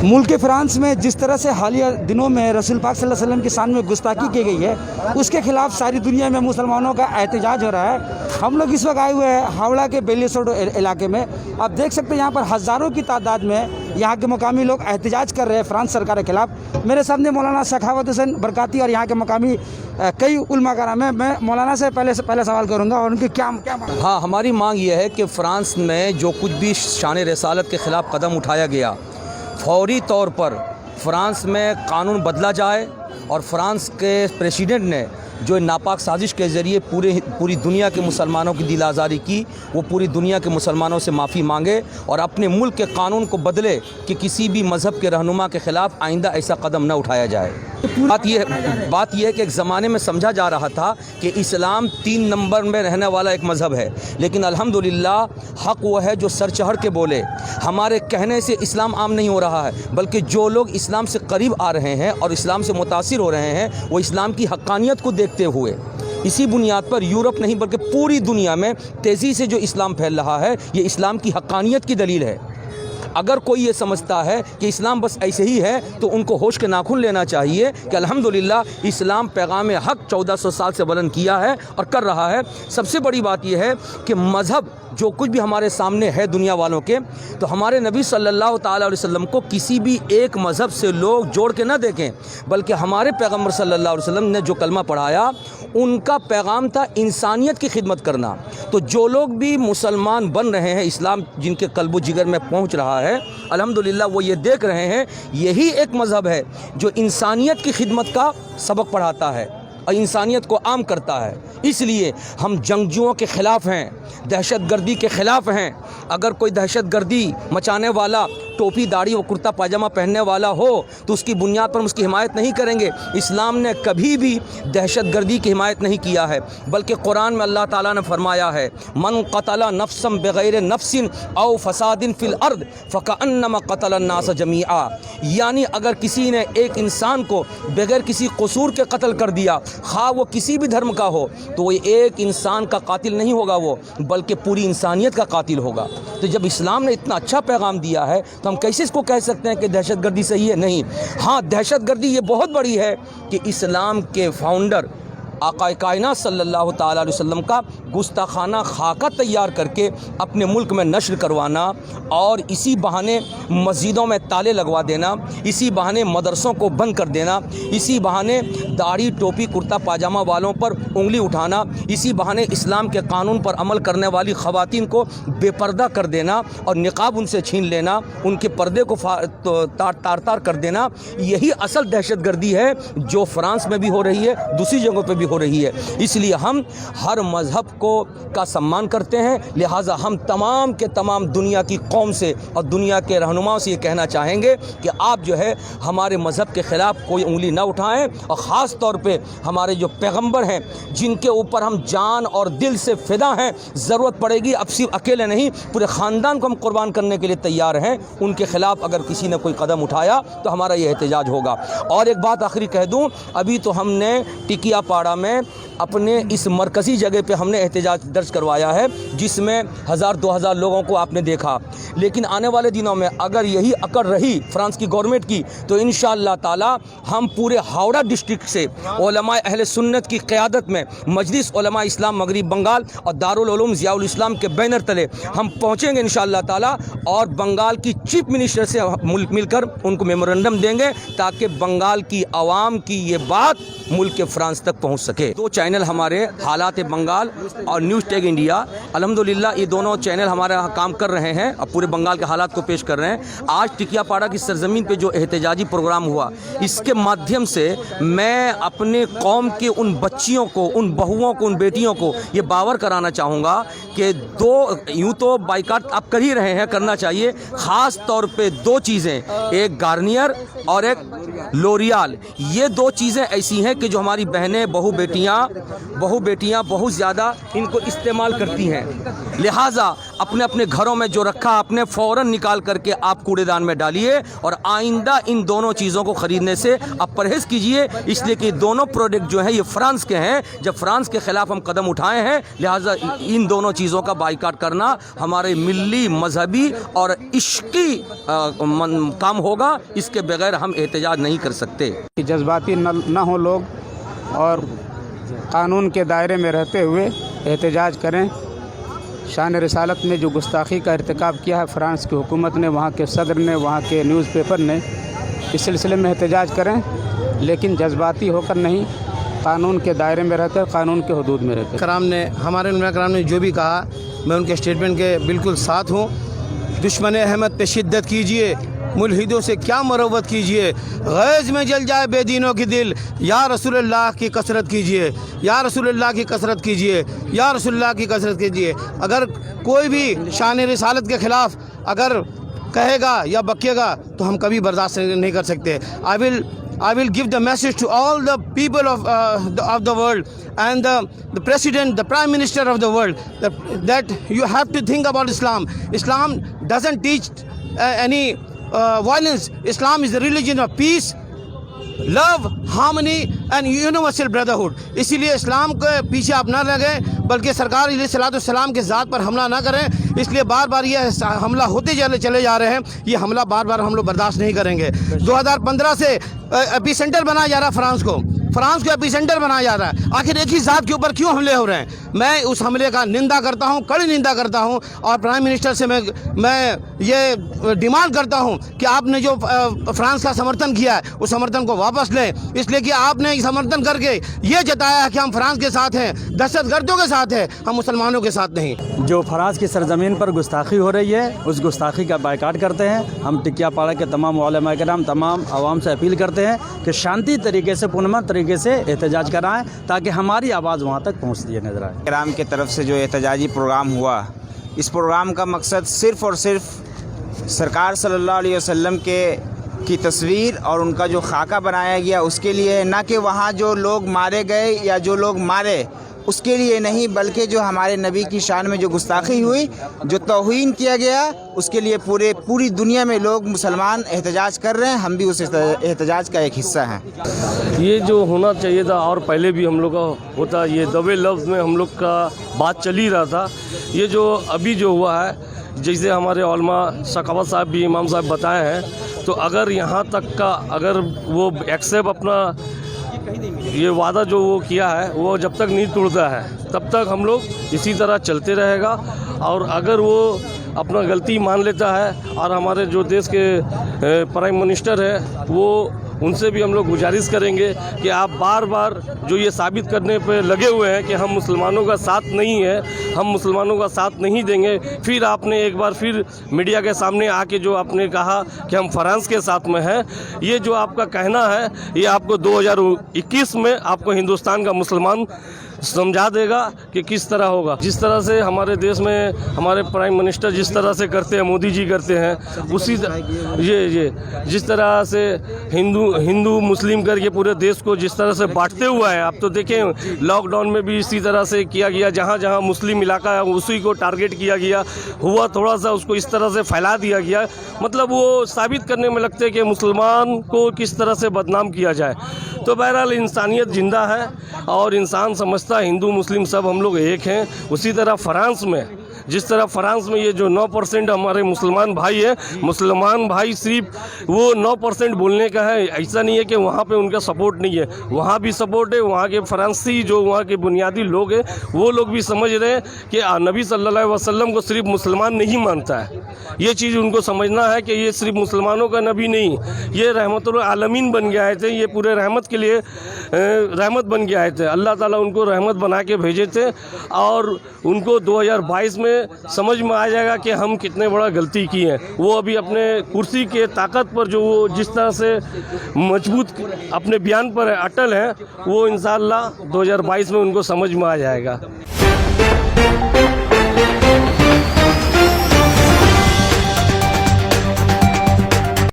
मुल्क फ्रांस में जिस तरह से हालिया दिनों में रसूल पाक सल्लल्लाहु अलैहि वसल्लम के शान में गुस्ताखी की गई है, उसके खिलाफ सारी दुनिया में मुसलमानों का एहतजाज हो रहा है। हम लोग इस वक्त आए हुए हैं हावड़ा के बेलीसोड इलाके में। आप देख सकते हैं यहाँ पर हज़ारों की तादाद में यहाँ के मकामी लोग एहतजाज कर रहे हैं फ्रांस सरकार के खिलाफ। मेरे सामने मौलाना सखावत हुसैन बरकाती और यहाँ के मकामी कई उलमा कराम हैं। मैं मौलाना से पहले सवाल करूँगा और उनकी क्या हाँ, हमारी मांग ये है कि फ़्रांस में जो कुछ भी शान रसालत के ख़िलाफ़ कदम उठाया गया, फौरी तौर पर फ़्रांस में कानून बदला जाए और फ़्रांस के प्रेसिडेंट ने जो नापाक साजिश के ज़रिए पूरी दुनिया के मुसलमानों की दिल आज़ारी की, वो पूरी दुनिया के मुसलमानों से माफ़ी मांगे और अपने मुल्क के कानून को बदले कि किसी भी मज़हब के रहनुमा के ख़िलाफ़ आइंदा ऐसा कदम न उठाया जाए। बात यह है कि एक ज़माने में समझा जा रहा था कि इस्लाम 3 नंबर में रहने वाला एक मज़हब है, लेकिन अल्हम्दुलिल्लाह हक़ वो है जो सर चढ़ के बोले। हमारे कहने से इस्लाम आम नहीं हो रहा है, बल्कि जो लोग इस्लाम से करीब आ रहे हैं और इस्लाम से मुतासिर हो रहे हैं, वो इस्लाम की हक़ानियत को देखते हुए इसी बुनियाद पर यूरोप नहीं बल्कि पूरी दुनिया में तेज़ी से जो इस्लाम फैल रहा है, ये इस्लाम की हक़ानियत की दलील है। अगर कोई ये समझता है कि इस्लाम बस ऐसे ही है, तो उनको होश के नाखून लेना चाहिए कि अल्हम्दुलिल्लाह इस्लाम पैगाम हक़ 1400 साल से बुलंद किया है और कर रहा है। सबसे बड़ी बात यह है कि मज़हब जो कुछ भी हमारे सामने है दुनिया वालों के, तो हमारे नबी सल्लल्लाहु ताला अलैहि वसल्लम को किसी भी एक मज़हब से लोग जोड़ के ना देखें, बल्कि हमारे पैगम्बर सल्लल्लाहु अलैहि वसल्लम ने जो कलमा पढ़ाया, उनका पैगाम था इंसानियत की खिदमत करना। तो जो लोग भी मुसलमान बन रहे हैं, इस्लाम जिनके कल्बो जिगर में पहुंच रहा है, अल्हम्दुलिल्लाह वो ये देख रहे हैं यही एक मज़हब है जो इंसानियत की खिदमत का सबक पढ़ाता है और इंसानियत को आम करता है। इसलिए हम जंगजुओं के ख़िलाफ़ हैं, दहशतगर्दी के ख़िलाफ़ हैं। अगर कोई दहशतगर्दी मचाने वाला टोपी दाढ़ी और कुर्ता पाजामा पहनने वाला हो, तो उसकी बुनियाद पर हम उसकी हिमायत नहीं करेंगे। इस्लाम ने कभी भी दहशतगर्दी की हिमायत नहीं किया है, बल्कि कुरान में अल्लाह ताला ने फरमाया है, मन क़तला नफ्सन बग़ैर नफ्सिन औ फ़सादिन फ़िल अर्द फ़कअन्नमा क़तला अन्नास जमीआ। यानी अगर किसी ने एक इंसान को बग़ैर किसी कसूर के कत्ल कर दिया, खा वो किसी भी धर्म का हो, तो वो एक इंसान का कातिल नहीं होगा, वो बल्कि पूरी इंसानियत का कातिल होगा। तो जब इस्लाम ने इतना अच्छा पैगाम दिया है, तो हम कैसे इसको कह सकते हैं कि दहशतगर्दी सही है? नहीं। हाँ, दहशतगर्दी ये बहुत बड़ी है कि इस्लाम के फाउंडर आक़ाए कायनात सल्लल्लाहु ताला अलैहि वसल्लम का गुस्ताखाना खाका तैयार करके अपने मुल्क में नश्र करवाना और इसी बहाने मस्जिदों में ताले लगवा देना, इसी बहाने मदरसों को बंद कर देना, इसी बहाने दाढ़ी टोपी कुर्ता पाजामा वालों पर उंगली उठाना, इसी बहाने इस्लाम के कानून पर अमल करने वाली ख़वातीन को बेपर्दा कर देना और निकाब उनसे छीन लेना, उनके पर्दे को तार कर देना, यही असल दहशतगर्दी है जो फ़्रांस में भी हो रही है, दूसरी जगहों पर भी हो रही है। इसलिए हम हर मज़हब का सम्मान करते हैं, लिहाजा हम तमाम के तमाम दुनिया की कौम से और दुनिया के रहनुमाओं से ये कहना चाहेंगे कि आप जो है हमारे मज़हब के ख़िलाफ़ कोई उंगली ना उठाएं, और ख़ास तौर पे हमारे जो पैगंबर हैं, जिनके ऊपर हम जान और दिल से फ़िदा हैं, ज़रूरत पड़ेगी अब सिर्फ अकेले नहीं पूरे ख़ानदान को हम कुर्बान करने के लिए तैयार हैं, उनके ख़िलाफ़ अगर किसी ने कोई कदम उठाया तो हमारा ये एहतजाज होगा। और एक बात आखिरी कह दूँ, अभी तो हमने टिकिया पाड़ा में अपने इस मरकज़ी जगह पे हमने एहतजाज दर्ज करवाया है, जिसमें 1000-2000 लोगों को आपने देखा। लेकिन आने वाले दिनों में अगर यही अकड़ रही फ्रांस की गवर्नमेंट की, तो इंशाअल्लाह ताला हम पूरे हावड़ा डिस्ट्रिक्ट से उलमा अहले सुन्नत की क़यादत में मजलिस उलमा इस्लाम मगरिब बंगाल और दारुल उलूम ज़ियाउल इस्लाम के बैनर तले हम पहुँचेंगे इंशाअल्लाह ताला, और बंगाल की चीफ मिनिस्टर से मिलकर उनको मेमोरेंडम देंगे ताकि बंगाल की आवाम की ये बात मुल्क के फ्रांस तक पहुँच सके। 2 चैनल हमारे, हालात बंगाल और न्यूज़ टेक इंडिया, अल्हम्दुलिल्लाह ये दोनों चैनल हमारे यहाँ काम कर रहे हैं और पूरे बंगाल के हालात को पेश कर रहे हैं। आज टिकियापाड़ा की सरजमीन पे जो एहतजाजी प्रोग्राम हुआ, इसके माध्यम से मैं अपने कौम के उन बच्चियों को, उन बहुओं को, उन बेटियों को ये बावर कराना चाहूँगा कि यूँ तो बाइकाट आप कर ही रहे हैं, करना चाहिए, ख़ास तौर पर 2 चीज़ें, एक गार्नियर और एक लोरियाल, ये 2 चीज़ें ऐसी हैं कि जो हमारी बहनें बहू बेटियाँ बहू बेटियां बहुत ज़्यादा इनको इस्तेमाल करती हैं, लिहाजा अपने अपने घरों में जो रखा आपने फ़ौरन निकाल करके आप कूड़ेदान में डालिए और आइंदा इन दोनों चीज़ों को ख़रीदने से आप परहेज़ कीजिए, इसलिए कि दोनों प्रोडक्ट जो हैं ये फ्रांस के हैं। जब फ्रांस के ख़िलाफ़ हम कदम उठाए हैं, लिहाजा इन दोनों चीज़ों का बाइकाट करना हमारे मिली, मजहबी और इश्की काम होगा, इसके बगैर हम एहतजाज नहीं कर सकते। जज्बाती न हो लोग और कानून के दायरे में रहते हुए एहतजाज करें। शान रिसालत में जो गुस्ताखी का इर्तिकाब किया है फ्रांस की हुकूमत ने, वहाँ के सदर ने, वहाँ के न्यूज़पेपर ने, इस सिलसिले में एहतजाज करें, लेकिन जज्बाती होकर नहीं, कानून के दायरे में रहकर, कानून के हदूद में रहकर। कराम ने, हमारे उलमा कराम ने जो भी कहा, मैं उनके स्टेटमेंट के बिल्कुल साथ हूँ। दुश्मन अहमद पे शिद्दत कीजिए, मुल्हिदों से क्या मरवत कीजिए, गैज़ में जल जाए बेदीनों की दिल, या रसूलुल्लाह की कसरत कीजिए, या रसूलुल्लाह की कसरत कीजिए, या रसूलुल्लाह की कसरत कीजिए। अगर कोई भी शान रिसालत के ख़िलाफ़ अगर कहेगा या बकेगा तो हम कभी बर्दाश्त नहीं कर सकते। I will give the message to all the people of the world and the president, the prime minister of the world, that you have to think about Islam. Islam doesn't teach any violence. Islam is the religion of peace, love, harmony and universal brotherhood. इसीलिए इस्लाम के पीछे आप ना लगें, बल्कि सरकार अलैहिस्सलाम के ज़ात पर हमला ना करें। इसलिए बार बार ये हमला होते चले जा रहे हैं, ये हमला बार बार हम लोग बर्दाश्त नहीं करेंगे। 2015 से एपी सेंटर बनाया जा रहा है फ्रांस को एपी सेंटर बनाया जा रहा है। आखिर एक ही ज़ात के ऊपर क्यों हमले हो रहे हैं? मैं उस हमले का निंदा करता हूं, कड़ी निंदा करता हूं, और प्राइम मिनिस्टर से मैं ये डिमांड करता हूं कि आपने जो फ्रांस का समर्थन किया है उस समर्थन को वापस लें, इसलिए कि आपने समर्थन करके ये जताया है कि हम फ्रांस के साथ हैं, दहशतगर्दों के साथ हैं, हम मुसलमानों के साथ नहीं। जो फ्रांस की सरजमीन पर गुस्ताखी हो रही है, उस गुस्ताखी का बाइकाट करते हैं। हम टिकिया पाड़ा के तमाम उलमा किराम, तमाम आवाम से अपील करते हैं कि शांति तरीके से, पुरअमन तरीके से एहतजाज कराएं, ताकि हमारी आवाज़ वहाँ तक पहुँचती है नजर आए। किराम की तरफ से जो एहतजाजी प्रोग्राम हुआ, इस प्रोग्राम का मकसद सिर्फ़ और सिर्फ सरकार सल्लल्लाहु अलैहि वसल्लम की तस्वीर और उनका जो खाका बनाया गया उसके लिए, ना कि वहाँ जो लोग मारे गए या जो लोग मारे उसके लिए नहीं, बल्कि जो हमारे नबी की शान में जो गुस्ताखी हुई, जो तौहीन किया गया, उसके लिए पूरी दुनिया में लोग मुसलमान एहतजाज कर रहे हैं। हम भी उस एहतजाज का एक हिस्सा हैं। ये जो होना चाहिए था और पहले भी हम लोग का होता, ये दबे लफ्ज़ में हम लोग का बात चल ही रहा था। ये जो अभी जो हुआ है, जैसे हमारे उलमा सखावत साहब भी, इमाम साहब बताए हैं, तो अगर यहाँ तक का अगर वो एक्सेप्ट अपना ये वादा जो वो किया है, वो जब तक नहीं टूटता है तब तक हम लोग इसी तरह चलते रहेगा। और अगर वो अपना गलती मान लेता है, और हमारे जो देश के प्राइम मिनिस्टर है, वो उनसे भी हम लोग गुजारिश करेंगे कि आप बार बार जो ये साबित करने पे लगे हुए हैं कि हम मुसलमानों का साथ नहीं है, हम मुसलमानों का साथ नहीं देंगे, फिर आपने एक बार फिर मीडिया के सामने आके जो आपने कहा कि हम फ्रांस के साथ में हैं, ये जो आपका कहना है, ये आपको 2021 में आपको हिंदुस्तान का मुसलमान समझा देगा कि किस तरह होगा। जिस तरह से हमारे देश में हमारे प्राइम मिनिस्टर जिस तरह से करते हैं, मोदी जी करते हैं, उसी ये जिस तरह से हिंदू मुस्लिम करके पूरे देश को जिस तरह से बांटते हुआ है, आप तो देखें लॉकडाउन में भी इसी तरह से किया गया, जहाँ जहाँ मुस्लिम इलाका है उसी को टारगेट किया गया, हुआ थोड़ा सा उसको इस तरह से फैला दिया गया। मतलब वो साबित करने में लगते हैं कि मुसलमान को किस तरह से बदनाम किया जाए। तो बहरहाल इंसानियत जिंदा है और इंसान समझता हिंदू मुस्लिम सब हम लोग एक हैं। उसी तरह फ्रांस में, जिस तरह फ्रांस में ये जो 9% हमारे मुसलमान भाई हैं, मुसलमान भाई सिर्फ वो 9% बोलने का है, ऐसा नहीं है कि वहाँ पे उनका सपोर्ट नहीं है, वहाँ भी सपोर्ट है। वहाँ के फ्रांसी जो वहाँ के बुनियादी लोग हैं, वो लोग भी समझ रहे हैं कि नबी सल्लल्लाहु अलैहि वसल्लम को सिर्फ मुसलमान नहीं मानता है। ये चीज़ उनको समझना है कि ये सिर्फ मुसलमानों का नबी नहीं, ये रहमतुल आलमीन बन के आए थे, ये पूरे रहमत के लिए रहमत बन के आए थे। अल्लाह ताला उनको रहमत बना के भेजे थे, और उनको 2022 में समझ में आ जाएगा कि हम कितने बड़ा गलती की है। वो अभी अपने कुर्सी के ताकत पर जो वो जिस तरह से मजबूत अपने बयान पर अटल है, वो इंशाअल्लाह 2022 में उनको समझ में आ जाएगा।